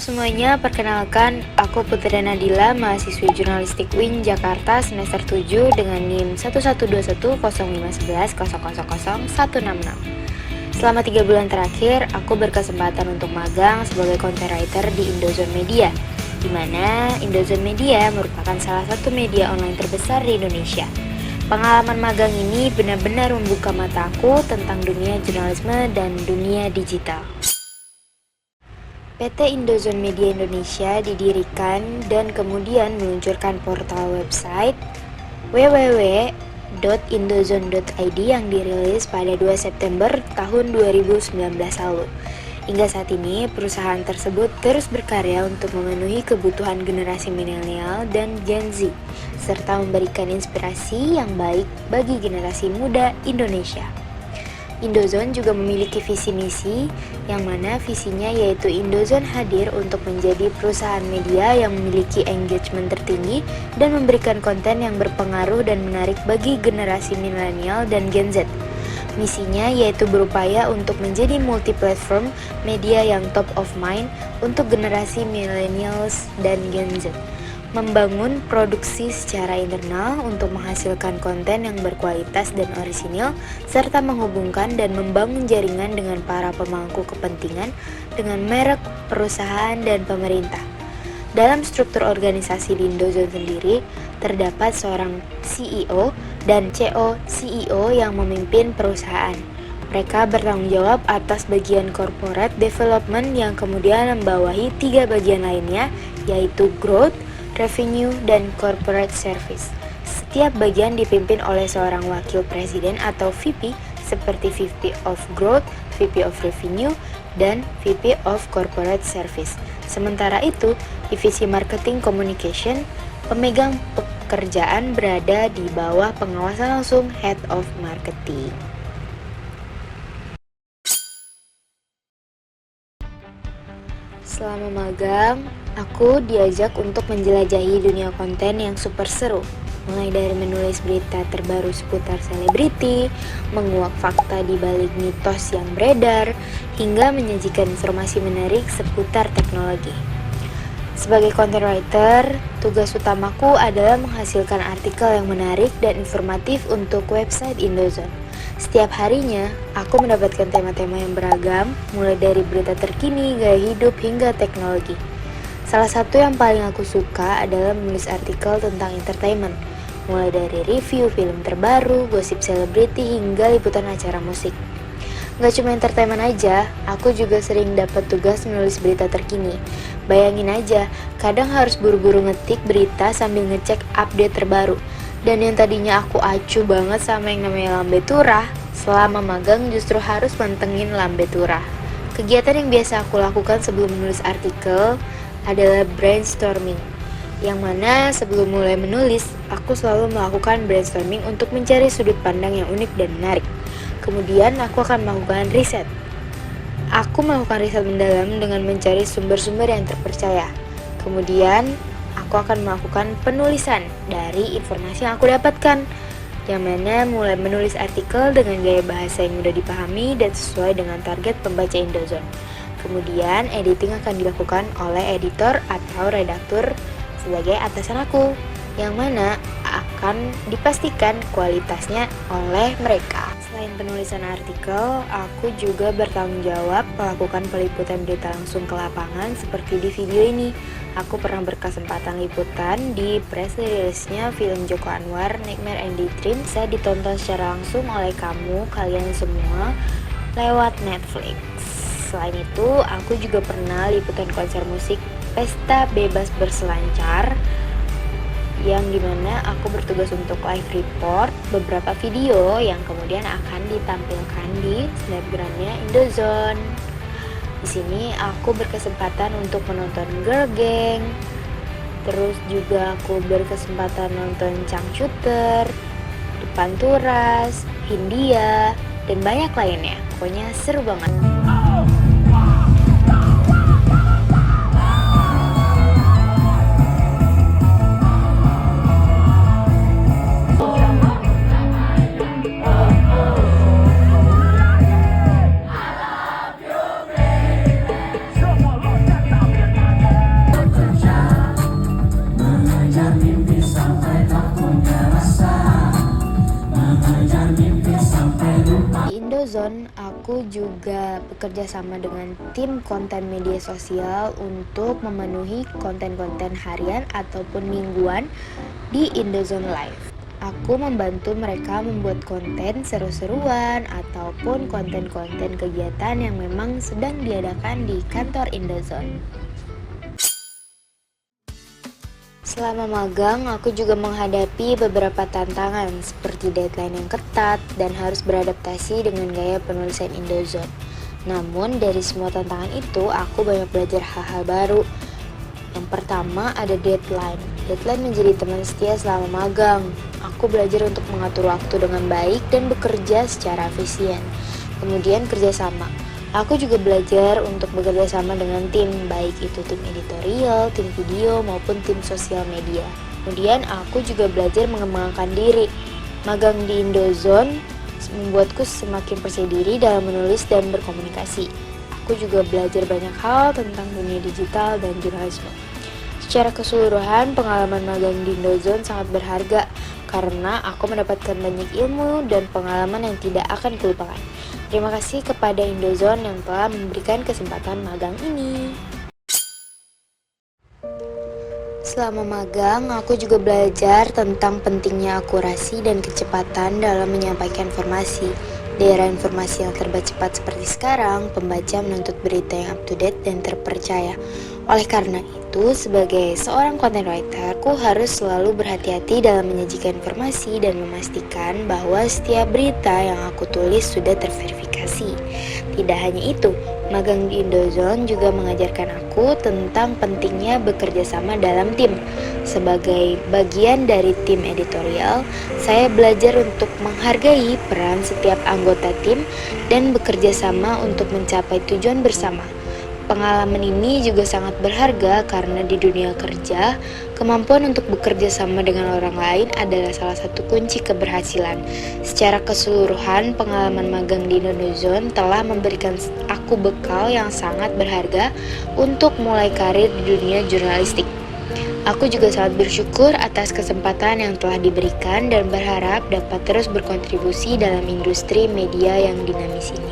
semuanya, perkenalkan aku Putri Nadila, mahasiswi Jurnalistik UIN Jakarta semester 7 dengan NIM 112105110000016. Selama 3 bulan terakhir, aku berkesempatan untuk magang sebagai content writer di Indozone Media, di mana Indozone Media merupakan salah satu media online terbesar di Indonesia. Pengalaman magang ini benar-benar membuka mataku tentang dunia jurnalisme dan dunia digital. PT Indozone Media Indonesia didirikan dan kemudian meluncurkan portal website www.indozone.id yang dirilis pada 2 September tahun 2019 lalu. Hingga saat ini, perusahaan tersebut terus berkarya untuk memenuhi kebutuhan generasi milenial dan Gen Z, serta memberikan inspirasi yang baik bagi generasi muda Indonesia. Indozone juga memiliki visi misi, yang mana visinya yaitu Indozone hadir untuk menjadi perusahaan media yang memiliki engagement tertinggi dan memberikan konten yang berpengaruh dan menarik bagi generasi milenial dan Gen Z. Misinya yaitu berupaya untuk menjadi multi-platform media yang top of mind untuk generasi millennials dan Gen Z. Membangun produksi secara internal untuk menghasilkan konten yang berkualitas dan orisinil, serta menghubungkan dan membangun jaringan dengan para pemangku kepentingan dengan merek, perusahaan, dan pemerintah. Dalam struktur organisasi di Indozone sendiri, terdapat seorang CEO dan CEO yang memimpin perusahaan. Mereka bertanggung jawab atas bagian corporate development yang kemudian membawahi 3 bagian lainnya, yaitu growth, revenue, dan corporate service. Setiap bagian dipimpin oleh seorang wakil presiden atau VP seperti VP of Growth, VP of Revenue, dan VP of Corporate Service. Sementara itu, divisi Marketing Communication, pemegang pekerjaan berada di bawah pengawasan langsung Head of Marketing. Selama magang, aku diajak untuk menjelajahi dunia konten yang super seru. Mulai dari menulis berita terbaru seputar selebriti, menguak fakta di balik mitos yang beredar, hingga menyajikan informasi menarik seputar teknologi. Sebagai content writer, tugas utamaku adalah menghasilkan artikel yang menarik dan informatif untuk website Indozone. Setiap harinya, aku mendapatkan tema-tema yang beragam, mulai dari berita terkini, gaya hidup, hingga teknologi. Salah satu yang paling aku suka adalah menulis artikel tentang entertainment, mulai dari review film terbaru, gosip selebriti, hingga liputan acara musik. Gak cuma entertainment aja, aku juga sering dapat tugas menulis berita terkini. Bayangin aja, kadang harus buru-buru ngetik berita sambil ngecek update terbaru. Dan yang tadinya aku acuh banget sama yang namanya lambe turah, selama magang justru harus mantengin lambe turah. Kegiatan yang biasa aku lakukan sebelum menulis artikel adalah brainstorming, yang mana sebelum mulai menulis, aku selalu melakukan brainstorming untuk mencari sudut pandang yang unik dan menarik. Kemudian aku akan melakukan riset. Aku melakukan riset mendalam dengan mencari sumber-sumber yang terpercaya. Kemudian aku akan melakukan penulisan dari informasi yang aku dapatkan, yang mana mulai menulis artikel dengan gaya bahasa yang mudah dipahami dan sesuai dengan target pembaca Indozone. Kemudian editing akan dilakukan oleh editor atau redaktur sebagai atasan aku, yang mana akan dipastikan kualitasnya oleh mereka. Selain penulisan artikel, aku juga bertanggung jawab melakukan peliputan berita langsung ke lapangan seperti di video ini. Aku pernah berkesempatan liputan di press release-nya film Joko Anwar, Nightmare and Daydream. Bisa ditonton secara langsung oleh kalian semua lewat Netflix. Selain itu, aku juga pernah liputan konser musik Pesta Bebas Berselancar, yang dimana aku bertugas untuk live report beberapa video yang kemudian akan ditampilkan di snapgramnya Indozone. Di sini aku berkesempatan untuk menonton Girl Gang, terus juga aku berkesempatan nonton Changcuter, Depan Turas, Hindia, dan banyak lainnya. Pokoknya seru banget. aku juga bekerja sama dengan tim konten media sosial untuk memenuhi konten-konten harian ataupun mingguan di Indozone Live. Aku membantu mereka membuat konten seru-seruan ataupun konten-konten kegiatan yang memang sedang diadakan di kantor Indozone. Selama magang, aku juga menghadapi beberapa tantangan seperti deadline yang ketat dan harus beradaptasi dengan gaya penulisan Indozone. Namun dari semua tantangan itu, aku banyak belajar hal-hal baru. Yang pertama ada deadline. Deadline menjadi teman setia selama magang. Aku belajar untuk mengatur waktu dengan baik dan bekerja secara efisien. Kemudian kerjasama. Aku juga belajar untuk bekerja sama dengan tim, baik itu tim editorial, tim video, maupun tim sosial media. Kemudian aku juga belajar mengembangkan diri. Magang di Indozone membuatku semakin percaya diri dalam menulis dan berkomunikasi. Aku juga belajar banyak hal tentang dunia digital dan jurnalisme. Secara keseluruhan, pengalaman magang di Indozone sangat berharga karena aku mendapatkan banyak ilmu dan pengalaman yang tidak akan kulupakan. Terima kasih kepada Indozone yang telah memberikan kesempatan magang ini. Selama magang, aku juga belajar tentang pentingnya akurasi dan kecepatan dalam menyampaikan informasi. Di era informasi yang serba cepat seperti sekarang, pembaca menuntut berita yang up to date dan terpercaya. Oleh karena itu, sebagai seorang content writer, aku harus selalu berhati-hati dalam menyajikan informasi dan memastikan bahwa setiap berita yang aku tulis sudah terverifikasi. Tidak hanya itu, magang di Indozone juga mengajarkan aku tentang pentingnya bekerja sama dalam tim. Sebagai bagian dari tim editorial, saya belajar untuk menghargai peran setiap anggota tim dan bekerja sama untuk mencapai tujuan bersama. Pengalaman ini juga sangat berharga karena di dunia kerja, kemampuan untuk bekerja sama dengan orang lain adalah salah satu kunci keberhasilan. Secara keseluruhan, pengalaman magang di Indozone telah memberikan aku bekal yang sangat berharga untuk mulai karir di dunia jurnalistik. Aku juga sangat bersyukur atas kesempatan yang telah diberikan dan berharap dapat terus berkontribusi dalam industri media yang dinamis ini.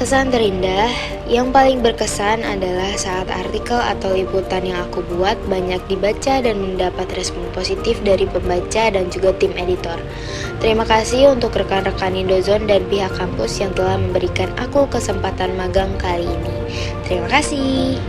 Kesan terindah yang paling berkesan adalah saat artikel atau liputan yang aku buat banyak dibaca dan mendapat respon positif dari pembaca dan juga tim editor. Terima kasih untuk rekan-rekan Indozone dan pihak kampus yang telah memberikan aku kesempatan magang kali ini. Terima kasih.